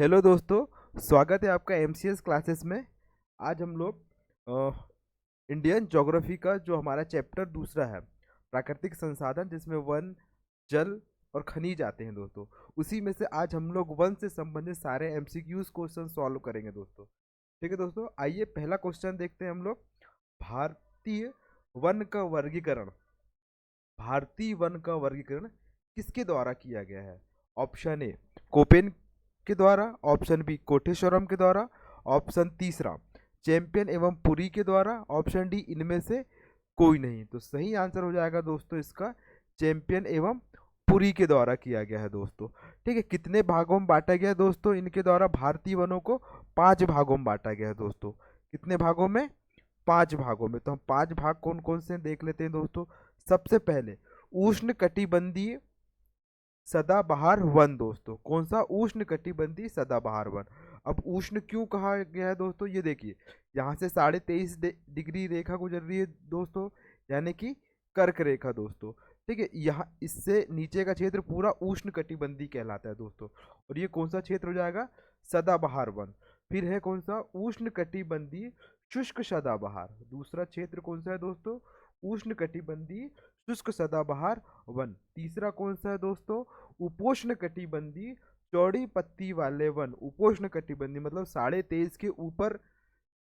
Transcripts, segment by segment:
Hello दोस्तों, स्वागत है आपका एमसीएस क्लासेस में। आज हम लोग इंडियन ज्योग्राफी का जो हमारा चैप्टर दूसरा है, प्राकृतिक संसाधन, जिसमें वन, जल और खनिज आते हैं दोस्तों। उसी में से आज हम लोग वन से संबंधित सारे एमसीक्यूज क्वेश्चन सॉल्व करेंगे दोस्तों। ठीक है दोस्तों, आइए पहला क्वेश्चन देखते हैं हम लोग। भारतीय वन का वर्गीकरण भारतीय वन का वर्गीकरण किसके द्वारा किया गया है? ऑप्शन ए कोपेन के द्वारा, ऑप्शन बी कोटेश्वरम के द्वारा, ऑप्शन तीसरा चैंपियन एवं पुरी के द्वारा, ऑप्शन डी इनमें से कोई नहीं। तो सही आंसर हो जाएगा दोस्तों इसका चैंपियन एवं पुरी के द्वारा किया गया है दोस्तों। ठीक है, कितने भागों में बांटा गया है दोस्तों? इनके द्वारा भारतीय वनों को 5 भागों में बांटा गया है दोस्तों। कितने भागों में? 5 भागों में। तो हम 5 भाग कौन कौन से देख लेते हैं दोस्तों। सबसे पहले उष्ण कटिबंधीय सदाबहार वन दोस्तों। कौन सा? उष्ण कटिबंधीय सदाबहार वन। अब उष्ण क्यों कहा गया है दोस्तों? ये देखिए, यहाँ से 23.5 डिग्री रेखा गुजर रही है दोस्तों, यानी कि कर्क रेखा दोस्तों। ठीक है, यहाँ इससे नीचे का क्षेत्र पूरा उष्ण कटिबंधीय कहलाता है दोस्तों। और ये कौन सा क्षेत्र हो जाएगा? सदाबहार वन। फिर है कौन सा? उष्ण कटिबंधीय शुष्क सदाबहार। दूसरा क्षेत्र कौन सा है दोस्तों? उष्ण कटिबंधीय शुष्क सदाबहार वन। तीसरा कौन सा है दोस्तों? उपोष्ण कटिबंधीय चौड़ी पत्ती वाले वन। उपोष्ण कटिबंधीय मतलब 23.5 के ऊपर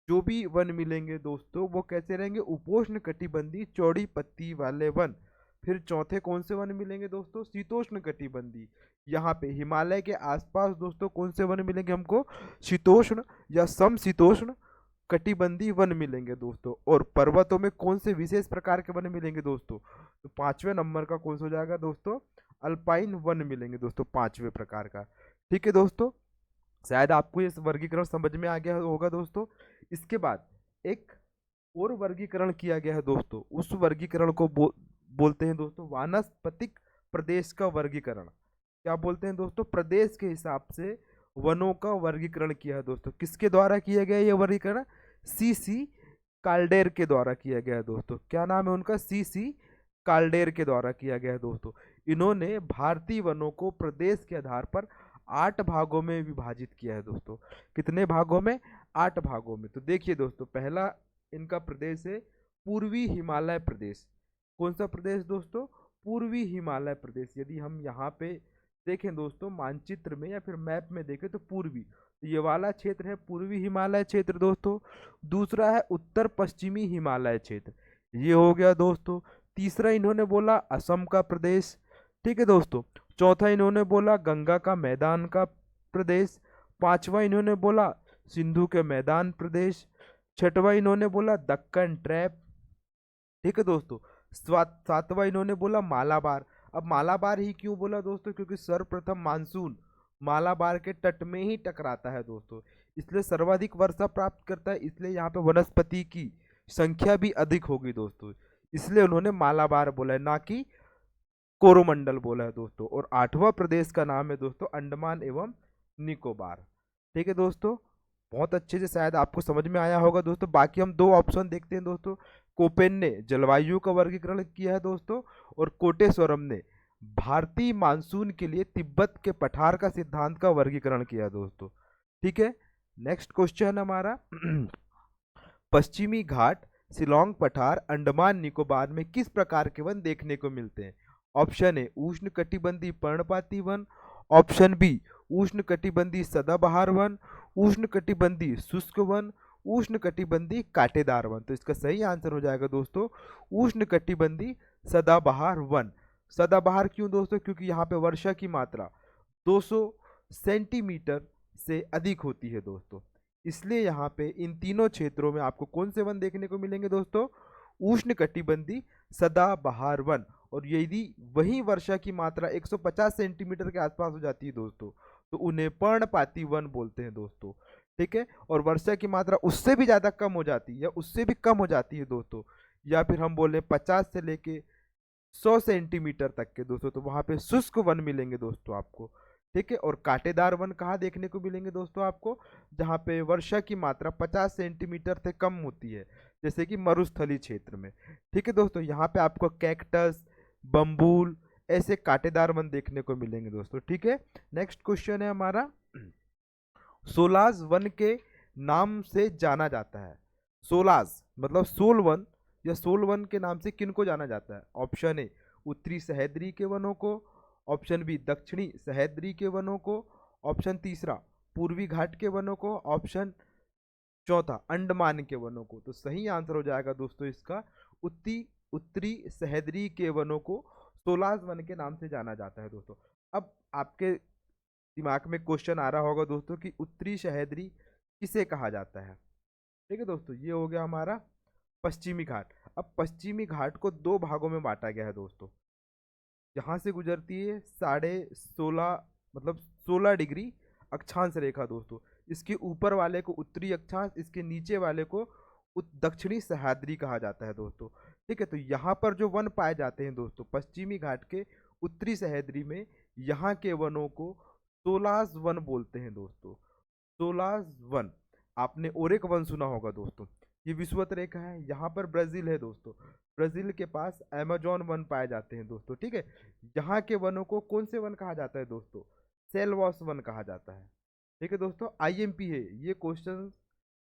जो भी वन मिलेंगे दोस्तों, वो कैसे रहेंगे? उपोष्ण कटिबंधीय चौड़ी पत्ती वाले वन। फिर चौथे कौन से वन मिलेंगे दोस्तों? शीतोष्ण कटिबंधीय। यहाँ पे हिमालय के आसपास दोस्तों कौन से वन मिलेंगे हमको? शीतोष्ण या समशीतोष्ण कटिबंधीय वन मिलेंगे दोस्तों। और पर्वतों में कौन से विशेष प्रकार के वन मिलेंगे दोस्तों? तो 5वें नंबर का कौन सा हो जाएगा दोस्तों? अल्पाइन वन मिलेंगे दोस्तों, 5वें प्रकार का। ठीक है दोस्तों, शायद आपको ये वर्गीकरण समझ में आ गया होगा दोस्तों। इसके बाद एक और वर्गीकरण किया गया है दोस्तों। उस वर्गीकरण को बोलते हैं दोस्तों वानस्पतिक प्रदेश का वर्गीकरण। क्या बोलते हैं दोस्तों? प्रदेश के हिसाब से वनों का वर्गीकरण किया है दोस्तों। किसके द्वारा किया गया ये वर्गीकरण? सी काल्डेर के द्वारा किया गया है दोस्तों। क्या नाम है उनका? सी काल्डेर के द्वारा किया गया है दोस्तों। इन्होंने भारतीय वनों को प्रदेश के आधार पर 8 भागों में विभाजित किया है दोस्तों। कितने भागों में? 8 भागों में। तो देखिए दोस्तों, पहला इनका प्रदेश है पूर्वी हिमालय प्रदेश। कौन सा प्रदेश दोस्तों? पूर्वी हिमालय प्रदेश। यदि हम यहाँ पे देखें दोस्तों मानचित्र में या फिर मैप में देखें तो पूर्वी, तो ये वाला क्षेत्र है पूर्वी हिमालय क्षेत्र दोस्तों। दूसरा है उत्तर पश्चिमी हिमालय क्षेत्र, ये हो गया दोस्तों। तीसरा इन्होंने बोला असम का प्रदेश। ठीक है दोस्तों। चौथा इन्होंने बोला गंगा का मैदान का प्रदेश। पांचवा इन्होंने बोला सिंधु के मैदान प्रदेश। छठवा इन्होंने बोला दक्कन ट्रैप। ठीक है दोस्तों। सातवां इन्होंने बोला मालाबार। अब मालाबार ही क्यों बोला दोस्तों? क्योंकि सर्वप्रथम मानसून मालाबार के तट में ही टकराता है दोस्तों, इसलिए सर्वाधिक वर्षा प्राप्त करता है, इसलिए यहाँ पे वनस्पति की संख्या भी अधिक होगी दोस्तों, इसलिए उन्होंने मालाबार बोला है, ना कि कोरोमंडल बोला है दोस्तों। और 8वां प्रदेश का नाम है दोस्तों अंडमान एवं निकोबार। ठीक है दोस्तों, बहुत अच्छे से शायद आपको समझ में आया होगा दोस्तों। बाकी हम 2 ऑप्शन देखते हैं दोस्तों। कोपेन ने जलवायु का वर्गीकरण किया है दोस्तों, और कोटेश्वरम ने भारतीय मानसून के लिए तिब्बत के पठार का सिद्धांत का वर्गीकरण किया है दोस्तों। ठीक है, नेक्स्ट क्वेश्चन हमारा पश्चिमी घाट, शिलोंग पठार, अंडमान निकोबार में किस प्रकार के वन देखने को मिलते हैं? ऑप्शन ए उष्ण कटिबंधीय पर्णपाती वन, ऑप्शन बी उष्ण कटिबंधीय सदाबहार वन, उष्ण कटिबंधीय शुष्क वन, उष्ण कटिबंधीय कांटेदार वन। तो इसका सही आंसर हो जाएगा दोस्तों उष्ण कटिबंधीय सदाबहार वन। सदाबहार क्यों दोस्तों? क्योंकि यहाँ पे वर्षा की मात्रा 200 सेंटीमीटर से अधिक होती है दोस्तों, इसलिए यहाँ पे इन तीनों क्षेत्रों में आपको कौन से वन देखने को मिलेंगे दोस्तों? उष्ण कटिबंधीय सदाबहार वन। और यदि वही वर्षा की मात्रा 150 सेंटीमीटर के आसपास हो जाती है दोस्तों, तो उन्हें पर्णपाती वन बोलते हैं दोस्तों। ठीक है, और वर्षा की मात्रा उससे भी ज़्यादा कम हो जाती है या उससे भी कम हो जाती है दोस्तों, या फिर हम बोले 50 से लेके 100 सेंटीमीटर तक के दोस्तों, तो वहाँ पे शुष्क वन मिलेंगे दोस्तों आपको। ठीक है, और कांटेदार वन कहाँ देखने को मिलेंगे दोस्तों आपको? जहाँ पे वर्षा की मात्रा 50 सेंटीमीटर से कम होती है, जैसे कि मरुस्थलीय क्षेत्र में। ठीक है दोस्तों, यहाँ पे आपको कैक्टस, बम्बूल, ऐसे कांटेदार वन देखने को मिलेंगे दोस्तों। ठीक है, नेक्स्ट क्वेश्चन है हमारा सोलाज वन के नाम से जाना जाता है? सोलाज मतलब सोल वन या सोल वन के नाम से किन को जाना जाता है? ऑप्शन ए उत्तरी सह्याद्री के वनों को, ऑप्शन बी दक्षिणी सह्याद्री के वनों को, ऑप्शन तीसरा पूर्वी घाट के वनों को, ऑप्शन चौथा अंडमान के वनों को। तो सही आंसर हो जाएगा दोस्तों इसका उत्तरी सह्याद्री के वनों को सोलाज वन के नाम से जाना जाता है दोस्तों। अब आपके दिमाग में क्वेश्चन आ रहा होगा दोस्तों कि उत्तरी सह्याद्री किसे कहा जाता है? ठीक है दोस्तों, ये हो गया हमारा पश्चिमी घाट। अब पश्चिमी घाट को दो भागों में बांटा गया है दोस्तों। यहाँ से गुजरती है 16.5 मतलब 16 डिग्री अक्षांश रेखा दोस्तों। इसके ऊपर वाले को उत्तरी अक्षांश, इसके नीचे वाले को दक्षिणी सह्याद्री कहा जाता है दोस्तों। ठीक है, तो यहाँ पर जो वन पाए जाते हैं दोस्तों पश्चिमी घाट के उत्तरी सह्याद्री में, यहाँ के वनों को सोलाज वन बोलते हैं दोस्तों। सोलाज वन। आपने ओरेक वन सुना होगा दोस्तों, ये विषुवत रेखा है, यहाँ पर ब्राजील है दोस्तों। ब्राजील के पास अमेजोन वन पाए जाते हैं दोस्तों। ठीक है, यहाँ के वनों को कौन से वन कहा जाता है दोस्तों? सेलवास वन कहा जाता है। ठीक है दोस्तों, आईएमपी है ये क्वेश्चन,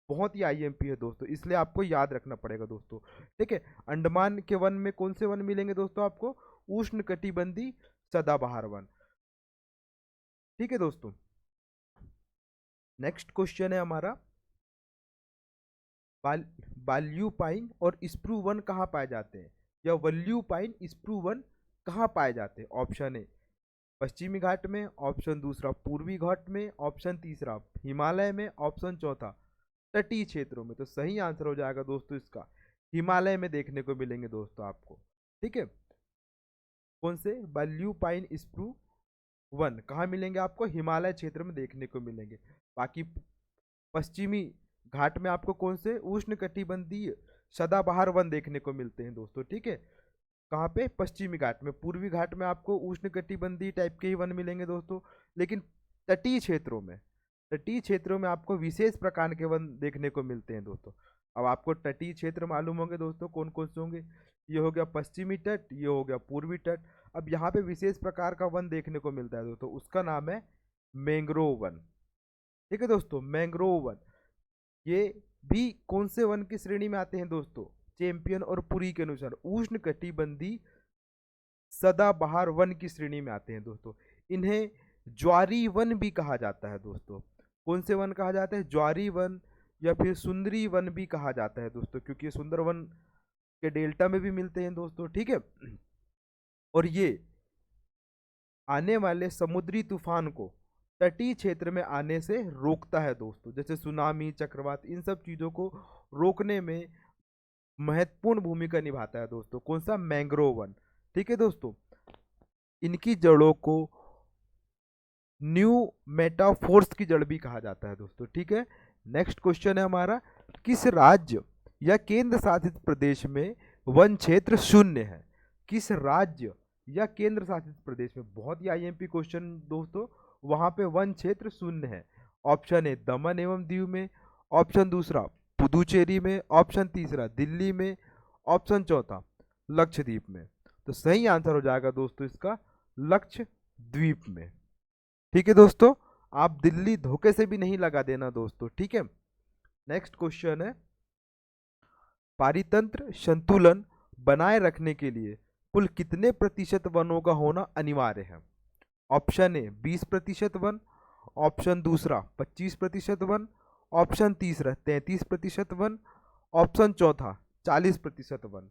बहुत ही आईएमपी है दोस्तों, इसलिए आपको याद रखना पड़ेगा दोस्तों। ठीक है, अंडमान के वन में कौन से वन मिलेंगे दोस्तों आपको? उष्ण कटिबंधी सदाबहार वन। ठीक है दोस्तों, नेक्स्ट क्वेश्चन है हमारा, बाल्यू पाइन और स्प्रू वन कहाँ पाए जाते हैं? या वल्यू पाइन स्प्रू वन कहाँ पाए जाते हैं? ऑप्शन ए पश्चिमी घाट में, ऑप्शन दूसरा पूर्वी घाट में, ऑप्शन तीसरा हिमालय में, ऑप्शन चौथा तटीय क्षेत्रों में। तो सही आंसर हो जाएगा दोस्तों इसका हिमालय में देखने को मिलेंगे दोस्तों आपको। ठीक है, कौन से? बाल्यू पाइन स्प्रू वन कहाँ मिलेंगे आपको? हिमालय क्षेत्र में देखने को मिलेंगे। बाकी पश्चिमी घाट में आपको कौन से? उष्ण कटिबंधीय सदाबहार वन देखने को मिलते हैं दोस्तों। ठीक है, कहाँ पे? पश्चिमी घाट में। पूर्वी घाट में आपको उष्ण कटिबंधीय टाइप के ही वन मिलेंगे दोस्तों। लेकिन तटीय क्षेत्रों में आपको विशेष प्रकार के वन देखने को मिलते हैं दोस्तों। अब आपको तटीय क्षेत्र मालूम होंगे दोस्तों कौन कौन से होंगे। ये हो गया पश्चिमी तट, ये हो गया पूर्वी तट। अब यहाँ पे विशेष प्रकार का वन देखने को मिलता है दोस्तों, उसका नाम है मैंग्रोव वन। ठीक है दोस्तों, मैंग्रोव वन। ये भी कौन से वन की श्रेणी में आते हैं दोस्तों? चैंपियन और पुरी के अनुसार उष्ण कटिबंधी सदाबहार वन की श्रेणी में आते हैं दोस्तों। इन्हें ज्वारी वन भी कहा जाता है दोस्तों। कौन से वन कहा जाता है? ज्वारी वन या फिर सुंदरी वन भी कहा जाता है दोस्तों, क्योंकि ये सुंदरवन के डेल्टा में भी मिलते हैं दोस्तों। ठीक है, और ये आने वाले समुद्री तूफान को तटीय क्षेत्र में आने से रोकता है दोस्तों, जैसे सुनामी, चक्रवात, इन सब चीज़ों को रोकने में महत्वपूर्ण भूमिका निभाता है दोस्तों। कौन सा? Mangrove one. ठीक है दोस्तों, इनकी जड़ों को न्यू मेटाफोर्स की जड़ भी कहा जाता है दोस्तों। ठीक है, नेक्स्ट क्वेश्चन है हमारा, किस राज्य या केंद्र शासित प्रदेश में वन क्षेत्र शून्य है? किस राज्य या केंद्र शासित प्रदेश में, बहुत ही आईएमपी क्वेश्चन दोस्तों, वहां पे वन क्षेत्र शून्य है? ऑप्शन ए दमन एवं दीव में, ऑप्शन दूसरा पुदुचेरी में, ऑप्शन तीसरा दिल्ली में, ऑप्शन चौथा लक्षद्वीप में। तो सही आंसर हो जाएगा दोस्तों इसका लक्षद्वीप में। ठीक है दोस्तों, आप दिल्ली धोखे से भी नहीं लगा देना दोस्तों। ठीक है, नेक्स्ट क्वेश्चन है, पारितंत्र संतुलन बनाए रखने के लिए कुल कितने प्रतिशत वनों का होना अनिवार्य है? ऑप्शन ए 20% वन, ऑप्शन दूसरा 25% वन, ऑप्शन तीसरा 33% वन, ऑप्शन चौथा 40% वन।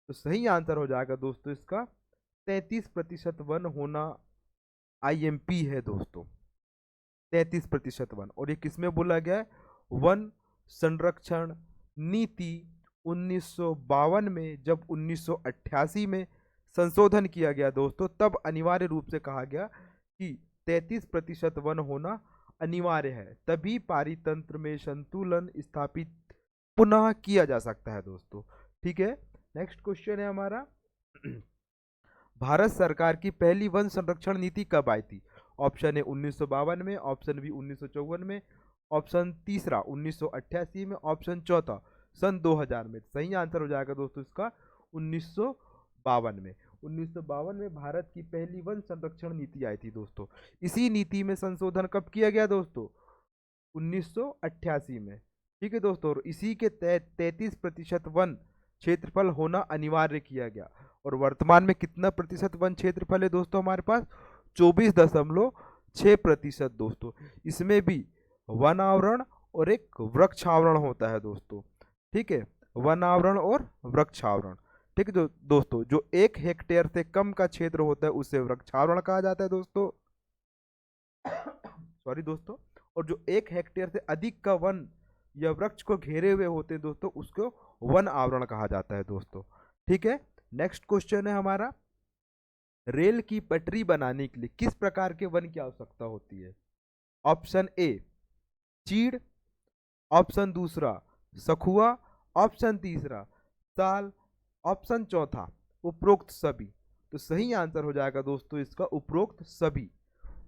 तो सही आंसर हो जाएगा दोस्तों इसका 33% वन होना आईएमपी है दोस्तों, 33% वन। और ये किसमें बोला गया है? वन संरक्षण नीति 1952 में, जब 1988 में संशोधन किया गया दोस्तों, तब अनिवार्य रूप से कहा गया कि 33% वन होना अनिवार्य है, तभी पारितंत्र में संतुलन स्थापित पुनः किया जा सकता है दोस्तों। ठीक है, नेक्स्ट क्वेश्चन है हमारा, भारत सरकार की पहली वन संरक्षण नीति कब आई थी? ऑप्शन ए 1952 में, ऑप्शन बी 1954 में, ऑप्शन तीसरा 1988 में, ऑप्शन चौथा सन 2000 में। सही आंसर हो जाएगा दोस्तों इसका 1952 में। 1952 में भारत की पहली वन संरक्षण नीति आई थी दोस्तों। इसी नीति में संशोधन कब किया गया दोस्तों? 1988 में। ठीक है दोस्तों, और इसी के तहत 33% वन क्षेत्रफल होना अनिवार्य किया गया। और वर्तमान में कितना प्रतिशत वन क्षेत्रफल है दोस्तों हमारे पास? 24.6% दोस्तों। इसमें भी वन आवरण और एक वृक्ष आवरण होता है दोस्तों। ठीक है, वन आवरण और वृक्ष आवरण। ठीक है दोस्तों, जो 1 हेक्टेयर से कम का क्षेत्र होता है उसे वृक्षावरण कहा जाता है दोस्तों। सॉरी दोस्तों। और जो 1 हेक्टेयर से अधिक का वन या वृक्ष को घेरे हुए होते हैं दोस्तों, उसको वन आवरण कहा जाता है दोस्तों। ठीक है, नेक्स्ट क्वेश्चन है हमारा, रेल की पटरी बनाने के लिए किस प्रकार के वन की आवश्यकता होती है? ऑप्शन ए चीड़, ऑप्शन दूसरा सखुआ, ऑप्शन तीसरा साल, ऑप्शन चौथा उपरोक्त सभी। तो सही आंसर हो जाएगा दोस्तों इसका उपरोक्त सभी।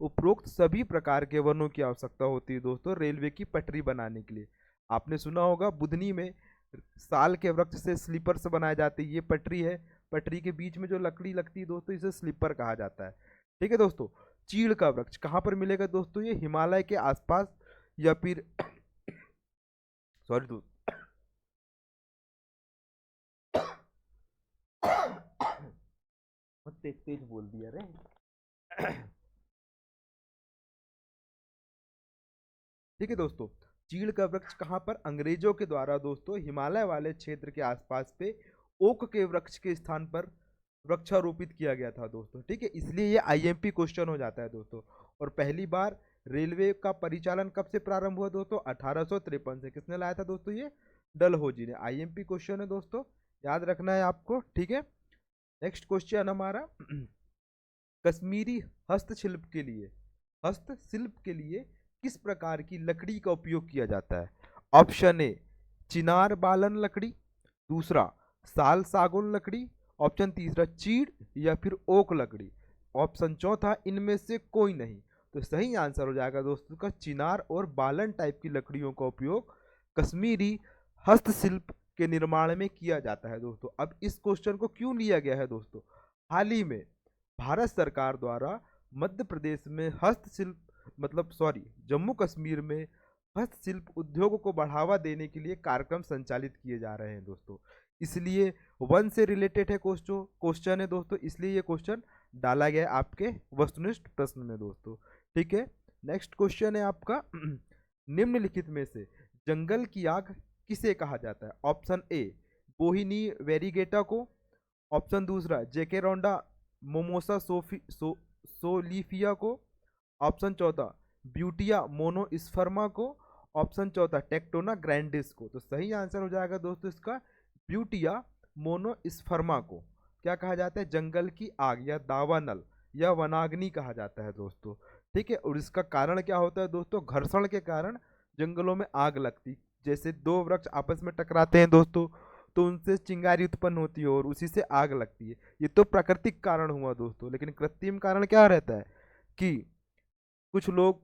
उपरोक्त सभी प्रकार के वनों की आवश्यकता होती है दोस्तों रेलवे की पटरी बनाने के लिए। आपने सुना होगा बुधनी में साल के वृक्ष से स्लीपर्स बनाए जाते हैं। ये पटरी है, पटरी के बीच में जो लकड़ी लगती है दोस्तों, इसे स्लीपर कहा जाता है। ठीक है दोस्तों, चीड़ का वृक्ष कहाँ पर मिलेगा दोस्तों? ये हिमालय के आसपास या फिर सॉरी दोस्तों, तेज तेज बोल दिया रे। ठीक है दोस्तों, चीड़ का वृक्ष कहाँ पर? अंग्रेजों के द्वारा दोस्तों हिमालय वाले क्षेत्र के आसपास पे ओक के वृक्ष के स्थान पर वृक्षारोपित किया गया था दोस्तों। ठीक है, इसलिए ये आईएमपी क्वेश्चन हो जाता है दोस्तों। और पहली बार रेलवे का परिचालन कब से प्रारंभ हुआ दोस्तों? 1853 से। किसने लाया था दोस्तों? ये डलहौजी ने। आईएमपी क्वेश्चन है दोस्तों, याद रखना है आपको। ठीक है, नेक्स्ट क्वेश्चन हमारा, कश्मीरी हस्तशिल्प के लिए किस प्रकार की लकड़ी का उपयोग किया जाता है? ऑप्शन ए चिनार बालन लकड़ी, दूसरा साल सागौन लकड़ी, ऑप्शन तीसरा चीड़ या फिर ओक लकड़ी, ऑप्शन चौथा इनमें से कोई नहीं। तो सही आंसर हो जाएगा दोस्तों का चिनार और बालन टाइप की लकड़ियों का उपयोग कश्मीरी हस्तशिल्प के निर्माण में किया जाता है दोस्तों। अब इस क्वेश्चन को क्यों लिया गया है दोस्तों? हाल ही में भारत सरकार द्वारा मध्य प्रदेश में जम्मू कश्मीर में हस्तशिल्प उद्योग को बढ़ावा देने के लिए कार्यक्रम संचालित किए जा रहे हैं दोस्तों। इसलिए वन से रिलेटेड है क्वेश्चन है दोस्तों, इसलिए ये क्वेश्चन डाला गया है आपके वस्तुनिष्ठ प्रश्न में दोस्तों। ठीक है, नेक्स्ट क्वेश्चन है आपका, निम्नलिखित में से जंगल की आग किसे कहा जाता है? ऑप्शन ए बोहिनी वेरिगेटा को, ऑप्शन दूसरा जेकेरोंडा मोमोसा सोलीफिया को, ऑप्शन चौथा ब्यूटिया मोनोस्पर्मा को, ऑप्शन चौथा टेक्टोना ग्रैंडिस को। तो सही आंसर हो जाएगा दोस्तों इसका ब्यूटिया मोनोस्पर्मा को क्या कहा जाता है? जंगल की आग या दावानल या वनाग्नि कहा जाता है दोस्तों। ठीक है, और इसका कारण क्या होता है दोस्तों? घर्षण के कारण जंगलों में आग लगती। जैसे दो वृक्ष आपस में टकराते हैं दोस्तों, तो उनसे चिंगारी उत्पन्न होती है और उसी से आग लगती है। ये तो प्राकृतिक कारण हुआ दोस्तों, लेकिन कृत्रिम कारण क्या रहता है कि कुछ लोग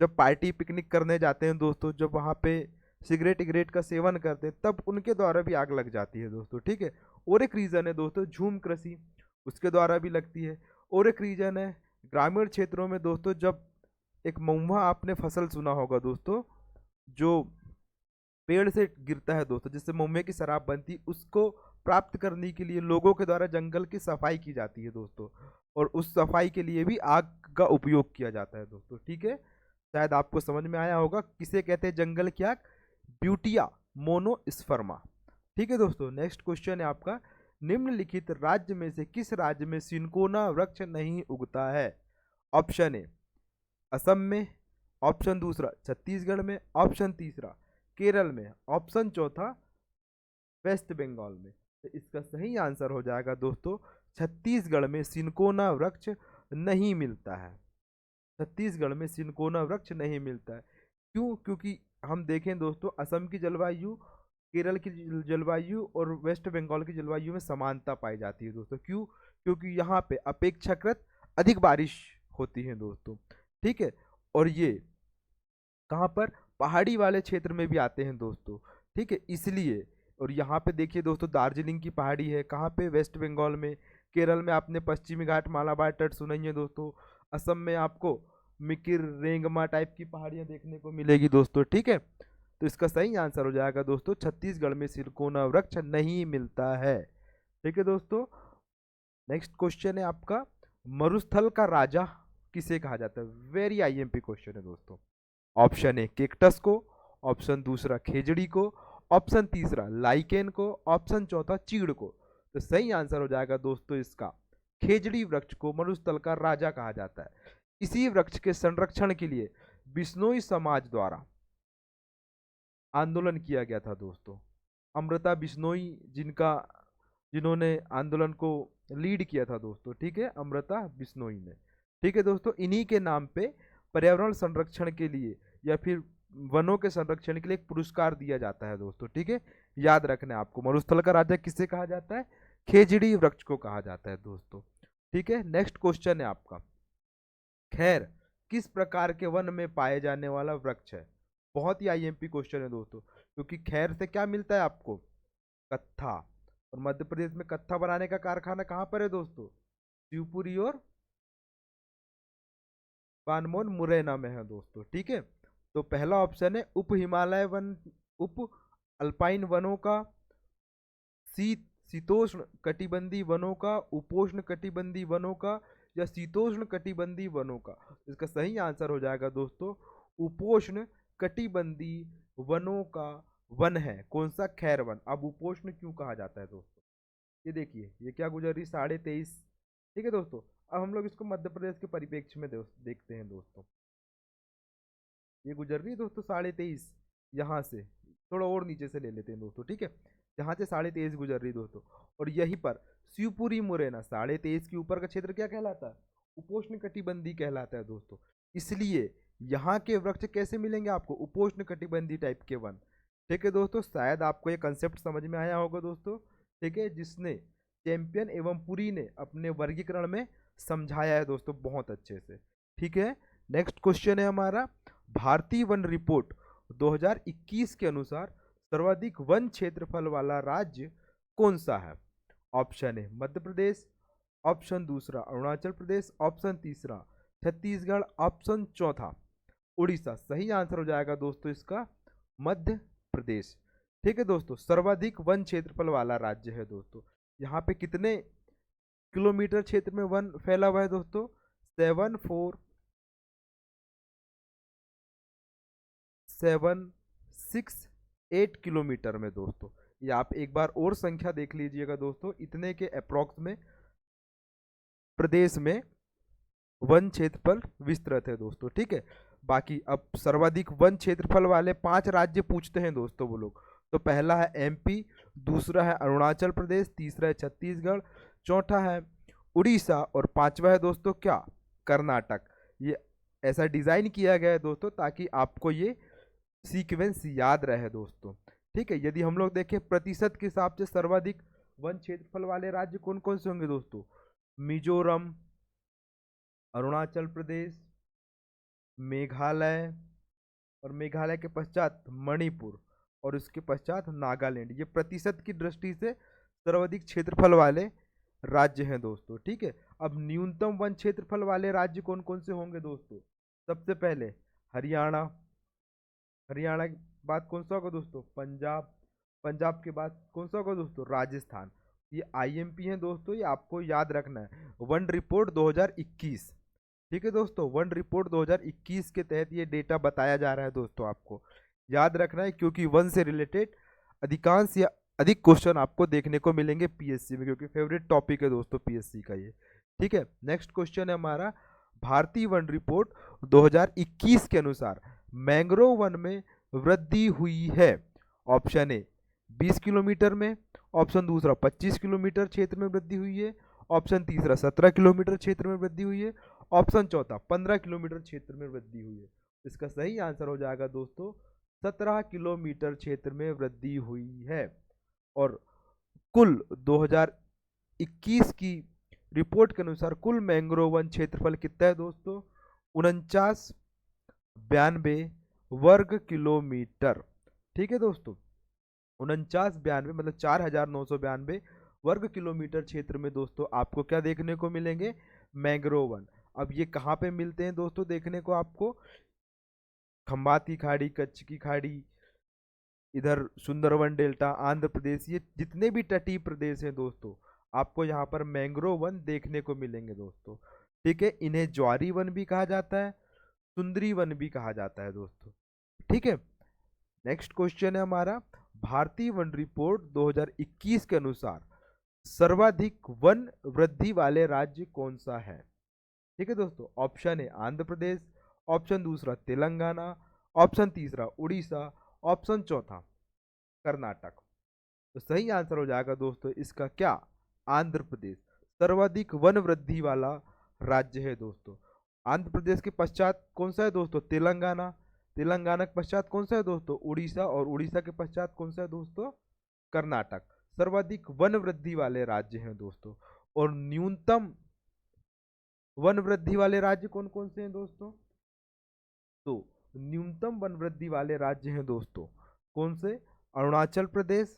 जब पार्टी पिकनिक करने जाते हैं दोस्तों, जब वहाँ पे सिगरेट का सेवन करते हैं, तब उनके द्वारा भी आग लग जाती है दोस्तों। ठीक है, और एक रीज़न है दोस्तों झूम कृषि, उसके द्वारा भी लगती है। और एक रीज़न है ग्रामीण क्षेत्रों में दोस्तों, जब एक महुआ, आपने फसल सुना होगा दोस्तों, जो पेड़ से गिरता है दोस्तों, जिससे महुए की शराब बनती, उसको प्राप्त करने के लिए लोगों के द्वारा जंगल की सफाई की जाती है दोस्तों, और उस सफाई के लिए भी आग का उपयोग किया जाता है दोस्तों। ठीक है, शायद आपको समझ में आया होगा किसे कहते हैं जंगल की आग? Butea monosperma. ठीक है दोस्तों, नेक्स्ट क्वेश्चन है आपका, निम्नलिखित राज्य में से किस राज्य में सिनकोना वृक्ष नहीं उगता है? ऑप्शन ए असम में, ऑप्शन दूसरा छत्तीसगढ़ में, ऑप्शन तीसरा केरल में, ऑप्शन चौथा वेस्ट बंगाल में। तो इसका सही आंसर हो जाएगा दोस्तों छत्तीसगढ़ में सिनकोना वृक्ष नहीं मिलता है। छत्तीसगढ़ में सिनकोना वृक्ष नहीं मिलता है। क्यों? क्योंकि हम देखें दोस्तों, असम की जलवायु, केरल की जलवायु और वेस्ट बंगाल की जलवायु में समानता पाई जाती है दोस्तों। क्यों? क्योंकि यहाँ पे अपेक्षाकृत अधिक बारिश होती है दोस्तों। ठीक है, और ये कहाँ पर? पहाड़ी वाले क्षेत्र में भी आते हैं दोस्तों। ठीक है, इसलिए। और यहाँ पे देखिए दोस्तों, दार्जिलिंग की पहाड़ी है, कहाँ पे? वेस्ट बंगाल में। केरल में आपने पश्चिमी घाट मालाबार तट सुनाई है दोस्तों। असम में आपको मिकिर रेंगमा टाइप की पहाड़ियां देखने को मिलेगी दोस्तों। ठीक है, तो इसका सही आंसर हो जाएगा दोस्तों, छत्तीसगढ़ में सिरकोना वृक्ष नहीं मिलता है। ठीक है दोस्तों, नेक्स्ट क्वेश्चन है आपका, मरुस्थल का राजा किसे कहा जाता है? वेरी आईएमपी क्वेश्चन है दोस्तों। ऑप्शन ए केक्टस को, ऑप्शन दूसरा खेजड़ी को, ऑप्शन तीसरा लाइकेन को, ऑप्शन चौथा चीड़ को। तो सही आंसर हो जाएगा दोस्तों इसका, खेजड़ी वृक्ष को मरुस्थल का राजा कहा जाता है। इसी वृक्ष के संरक्षण के लिए बिश्नोई समाज द्वारा आंदोलन किया गया था दोस्तों। अमृता बिश्नोई जिन्होंने आंदोलन को लीड किया था दोस्तों। ठीक है, अमृता बिश्नोई ने। ठीक है दोस्तों, इन्हीं के नाम पे पर्यावरण संरक्षण के लिए या फिर वनों के संरक्षण के लिए एक पुरस्कार दिया जाता है दोस्तों। ठीक है, याद रखना है आपको, मरुस्थल का राजा किसे कहा जाता है? खेजड़ी वृक्ष को कहा जाता है दोस्तों। ठीक है, नेक्स्ट क्वेश्चन है आपका, खैर किस प्रकार के वन में पाए जाने वाला वृक्ष है? बहुत ही आईएमपी क्वेश्चन है दोस्तों, क्योंकि खैर से क्या मिलता है आपको? कत्था। और मध्य प्रदेश में कत्था बनाने का कारखाना कहाँ पर है दोस्तों? शिवपुरी और बानमोन मुरैना में है दोस्तों। ठीक है, तो पहला ऑप्शन है उप हिमालय वन, उप अल्पाइन वनों का, शीतोष्ण कटिबंधी वनों का, उपोष्ण कटिबंधी वनों का, या शीतोष्ण कटिबंधी वनों का। इसका सही आंसर हो जाएगा दोस्तों, उपोष्ण कटिबंधी वनों का वन है कौन सा? खैर वन। अब उपोष्ण क्यों कहा जाता है दोस्तों? ये देखिए, ये क्या गुजर रही 23.5। ठीक है दोस्तों, अब हम लोग इसको मध्य प्रदेश के परिप्रेक्ष्य में देखते हैं दोस्तों। ये गुजर रही है दोस्तों 23.5, यहाँ से थोड़ा और नीचे से ले लेते हैं दोस्तों। ठीक है, जहाँ से 23.5 गुजर रही दोस्तों, और यहीं पर शिवपुरी मुरैना 23.5 के ऊपर का क्षेत्र क्या कहलाता है? उपोष्ण कटिबंधी कहलाता है दोस्तों। इसलिए यहाँ के वृक्ष कैसे मिलेंगे आपको? उपोष्ण कटिबंधी टाइप के वन। ठीक है दोस्तों, शायद आपको ये कंसेप्ट समझ में आया होगा दोस्तों। ठीक है, जिसने चैंपियन एवं पुरी ने अपने वर्गीकरण में समझाया है दोस्तों बहुत अच्छे से। ठीक है, नेक्स्ट क्वेश्चन है हमारा, भारतीय वन रिपोर्ट 2021 के अनुसार सर्वाधिक वन क्षेत्रफल वाला राज्य कौन सा है? Option A Madhya Pradesh, option दूसरा अरुणाचल प्रदेश, ऑप्शन तीसरा छत्तीसगढ़, ऑप्शन चौथा उड़ीसा। सही आंसर हो जाएगा दोस्तों इसका मध्य प्रदेश। ठीक है दोस्तों, सर्वाधिक वन क्षेत्रफल वाला राज्य है दोस्तों। यहाँ पे कितने किलोमीटर क्षेत्र में वन फैला हुआ है दोस्तों? 74768 किलोमीटर में दोस्तों। ये आप एक बार और संख्या देख लीजिएगा दोस्तों, इतने के अप्रोक्स में प्रदेश में वन क्षेत्रफल विस्तृत है दोस्तों। ठीक है, बाकी अब सर्वाधिक वन क्षेत्रफल वाले 5 राज्य पूछते हैं दोस्तों वो लोग। तो पहला है एमपी, दूसरा है अरुणाचल प्रदेश, तीसरा है छत्तीसगढ़, चौथा है उड़ीसा और पांचवा है दोस्तों क्या? कर्नाटक। ये ऐसा डिजाइन किया गया है दोस्तों ताकि आपको ये सीक्वेंस याद रहे दोस्तों। ठीक है, यदि हम लोग देखें प्रतिशत के हिसाब से सर्वाधिक वन क्षेत्रफल वाले राज्य कौन कौन से होंगे दोस्तों? मिजोरम, अरुणाचल प्रदेश, मेघालय, और मेघालय के पश्चात मणिपुर, और उसके पश्चात नागालैंड। ये प्रतिशत की दृष्टि से सर्वाधिक क्षेत्रफल वाले राज्य हैं दोस्तों। ठीक है, अब न्यूनतम वन क्षेत्रफल वाले राज्य कौन कौन से होंगे दोस्तों? सबसे पहले हरियाणा, हरियाणा के बाद कौन सा होगा दोस्तों? पंजाब, पंजाब के बाद कौन सा होगा दोस्तों? राजस्थान। ये आईएमपी हैं दोस्तों, ये आपको याद रखना है। One report 2021। ठीक है दोस्तों, वन रिपोर्ट 2021 के तहत ये डेटा बताया जा रहा है दोस्तों, आपको याद रखना है, क्योंकि वन से रिलेटेड अधिकांश या अधिक क्वेश्चन आपको देखने को मिलेंगे पीएससी में, क्योंकि फेवरेट टॉपिक है दोस्तों पीएससी का ये। ठीक है, नेक्स्ट क्वेश्चन है हमारा, भारतीय वन रिपोर्ट 2021 के अनुसार मैंग्रोव वन में वृद्धि हुई है। ऑप्शन ए 20 किलोमीटर में, ऑप्शन दूसरा 25 किलोमीटर क्षेत्र में वृद्धि हुई है, ऑप्शन तीसरा 17 किलोमीटर क्षेत्र में वृद्धि हुई है, ऑप्शन चौथा 15 किलोमीटर क्षेत्र में वृद्धि हुई है। इसका सही आंसर हो जाएगा दोस्तों 17 किलोमीटर क्षेत्र में वृद्धि हुई है। और कुल 2021 की रिपोर्ट के अनुसार कुल मैंग्रोव वन क्षेत्रफल कितना है दोस्तों? 4992 वर्ग किलोमीटर। ठीक है दोस्तों, 4992 मतलब 4992 वर्ग किलोमीटर क्षेत्र में दोस्तों आपको क्या देखने को मिलेंगे? Mangrove one. अब ये कहाँ पे मिलते हैं दोस्तों देखने को आपको? खंबात की खाड़ी, कच्छ की खाड़ी, इधर सुंदरवन डेल्टा, आंध्र प्रदेश, ये जितने भी तटीय प्रदेश हैं दोस्तों, आपको यहाँ पर मैंग्रोव वन देखने को मिलेंगे दोस्तों। ठीक है, इन्हें ज्वारी वन भी कहा जाता है, सुंदरी वन भी कहा जाता है दोस्तों। ठीक है, नेक्स्ट क्वेश्चन है हमारा, भारतीय वन रिपोर्ट 2021 के अनुसार सर्वाधिक वन वृद्धि वाले राज्य कौन सा है? ठीक है दोस्तों, ऑप्शन है आंध्र प्रदेश, ऑप्शन दूसरा तेलंगाना, ऑप्शन तीसरा उड़ीसा, ऑप्शन चौथा कर्नाटक। तो सही आंसर हो जाएगा दोस्तों इसका क्या? आंध्र प्रदेश सर्वाधिक वन वृद्धि वाला राज्य है दोस्तों। आंध्र प्रदेश के पश्चात कौन सा है दोस्तों? तेलंगाना, तेलंगाना के पश्चात कौन सा है दोस्तों? उड़ीसा, और उड़ीसा के पश्चात कौन सा है दोस्तों? कर्नाटक। सर्वाधिक वन वृद्धि वाले राज्य हैं दोस्तों। और न्यूनतम वन वृद्धि वाले राज्य कौन कौन से हैं दोस्तों? तो न्यूनतम वन वृद्धि वाले राज्य हैं दोस्तों कौन से? अरुणाचल प्रदेश,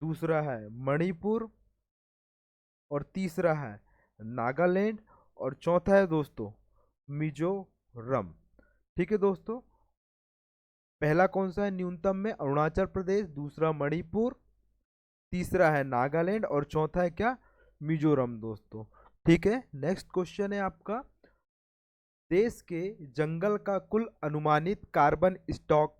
दूसरा है मणिपुर, और तीसरा है नागालैंड, और चौथा है दोस्तों मिजोरम। ठीक है दोस्तों, पहला कौन सा है न्यूनतम में? अरुणाचल प्रदेश, दूसरा मणिपुर, तीसरा है नागालैंड, और चौथा है क्या? मिजोरम दोस्तों। ठीक है, नेक्स्ट क्वेश्चन है आपका, देश के जंगल का कुल अनुमानित कार्बन स्टॉक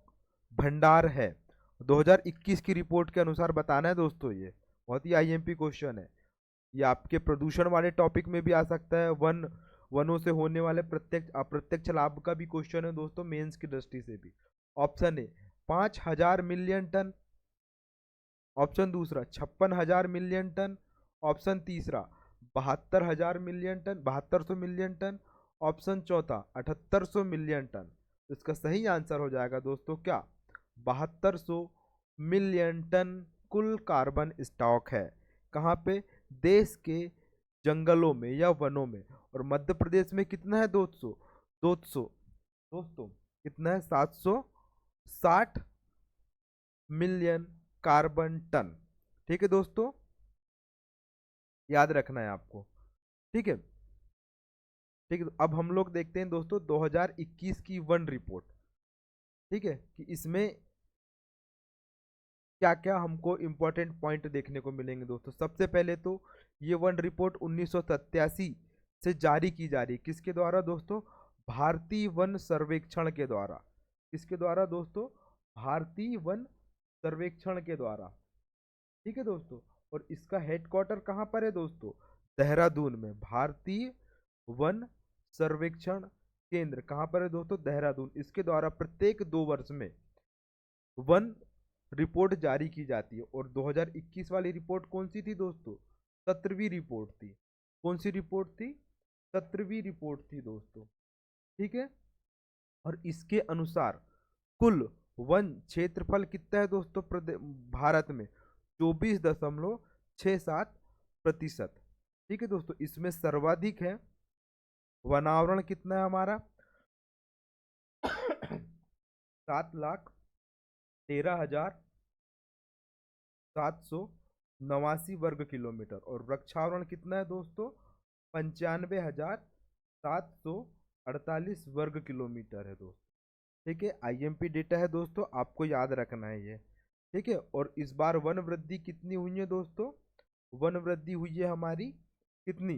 भंडार है 2021 की रिपोर्ट के अनुसार बताना है दोस्तों। ये बहुत ही आईएमपी क्वेश्चन है, ये आपके प्रदूषण वाले टॉपिक में भी आ सकता है, वनों से होने वाले प्रत्यक्ष अप्रत्यक्ष लाभ का भी क्वेश्चन है दोस्तों, मेंस की दृष्टि से भी। Option A 5,000 million ton, option दूसरा 56,000 मिलियन टन, ऑप्शन तीसरा 72,000 million ton, 7200 million ton, option चौथा 7800 मिलियन टन। तो इसका सही आंसर हो जाएगा दोस्तों क्या? 7200 मिलियन टन कुल कार्बन स्टॉक है। कहाँ पे? देश के जंगलों में या वनों में। और मध्य प्रदेश में कितना है दोस्तों? 200 दोस्तों कितना है? 760 मिलियन कार्बन टन। ठीक है दोस्तों, याद रखना है आपको। ठीक है, ठीक है, तो अब हम लोग देखते हैं दोस्तों 2021 की वन रिपोर्ट। ठीक है, कि इसमें क्या क्या हमको इम्पोर्टेंट पॉइंट देखने को मिलेंगे दोस्तों। सबसे पहले तो ये वन रिपोर्ट 1987 से जारी की जा रही है, किसके द्वारा दोस्तों? भारतीय वन सर्वेक्षण के द्वारा। किसके द्वारा दोस्तों? भारतीय वन सर्वेक्षण के द्वारा। ठीक है दोस्तों, और इसका हेडक्वार्टर कहाँ पर है दोस्तों? देहरादून में। भारतीय वन सर्वेक्षण केंद्र कहाँ पर है दोस्तों? देहरादून। इसके द्वारा प्रत्येक 2 वर्ष में वन रिपोर्ट जारी की जाती है। और 2021 वाली रिपोर्ट कौन सी थी दोस्तों? 17वीं रिपोर्ट थी। कौन सी रिपोर्ट थी? 17वीं रिपोर्ट थी दोस्तों। ठीक है, और इसके अनुसार कुल वन क्षेत्रफल कितना है दोस्तों भारत में? 24.67%। ठीक है दोस्तों, इसमें सर्वाधिक है वनावरण कितना है हमारा? 7,13,789 वर्ग किलोमीटर। और वृक्षावरण कितना है दोस्तों? 95,748 वर्ग किलोमीटर है दोस्तों। ठीक है, आईएमपी डेटा है दोस्तों, आपको याद रखना है ये। ठीक है, और इस बार वन वृद्धि कितनी हुई है दोस्तों? वन वृद्धि हुई है हमारी कितनी?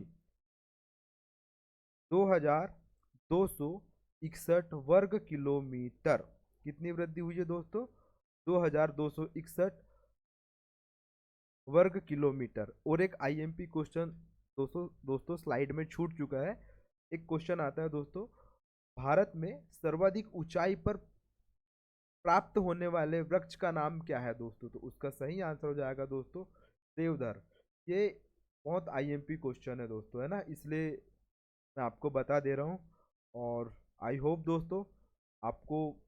2,261 वर्ग किलोमीटर। कितनी वृद्धि हुई है दोस्तों? 2,261 वर्ग किलोमीटर। और एक आईएमपी क्वेश्चन दोस्तों स्लाइड में छूट चुका है। एक क्वेश्चन आता है दोस्तों, भारत में सर्वाधिक ऊंचाई पर प्राप्त होने वाले वृक्ष का नाम क्या है दोस्तों? तो उसका सही आंसर हो जाएगा दोस्तों देवदार। ये बहुत आईएमपी क्वेश्चन है दोस्तों, है ना, इसलिए मैं आपको बता दे रहा हूँ। और आई होप दोस्तों आपको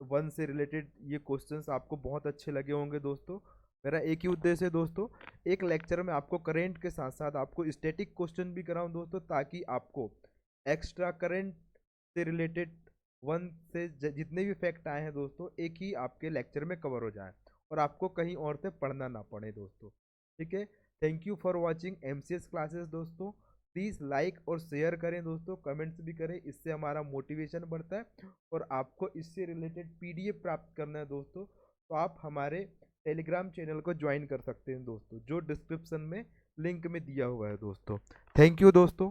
वन से रिलेटेड ये क्वेश्चंस आपको बहुत अच्छे लगे होंगे दोस्तों। मेरा एक ही उद्देश्य है दोस्तों, एक लेक्चर में आपको करेंट के साथ साथ आपको स्टैटिक क्वेश्चन भी कराऊं दोस्तों, ताकि आपको एक्स्ट्रा करंट से रिलेटेड वन से जितने भी फैक्ट आए हैं दोस्तों, एक ही आपके लेक्चर में कवर हो जाए और आपको कहीं और से पढ़ना ना पड़े दोस्तों। ठीक है, thank you for watching MCS classes दोस्तों। प्लीज़ लाइक और शेयर करें दोस्तों, कमेंट्स भी करें, इससे हमारा मोटिवेशन बढ़ता है। और आपको इससे रिलेटेड पीडीएफ प्राप्त करना है दोस्तों, तो आप हमारे टेलीग्राम चैनल को ज्वाइन कर सकते हैं दोस्तों, जो डिस्क्रिप्शन में लिंक में दिया हुआ है दोस्तों। थैंक यू दोस्तों।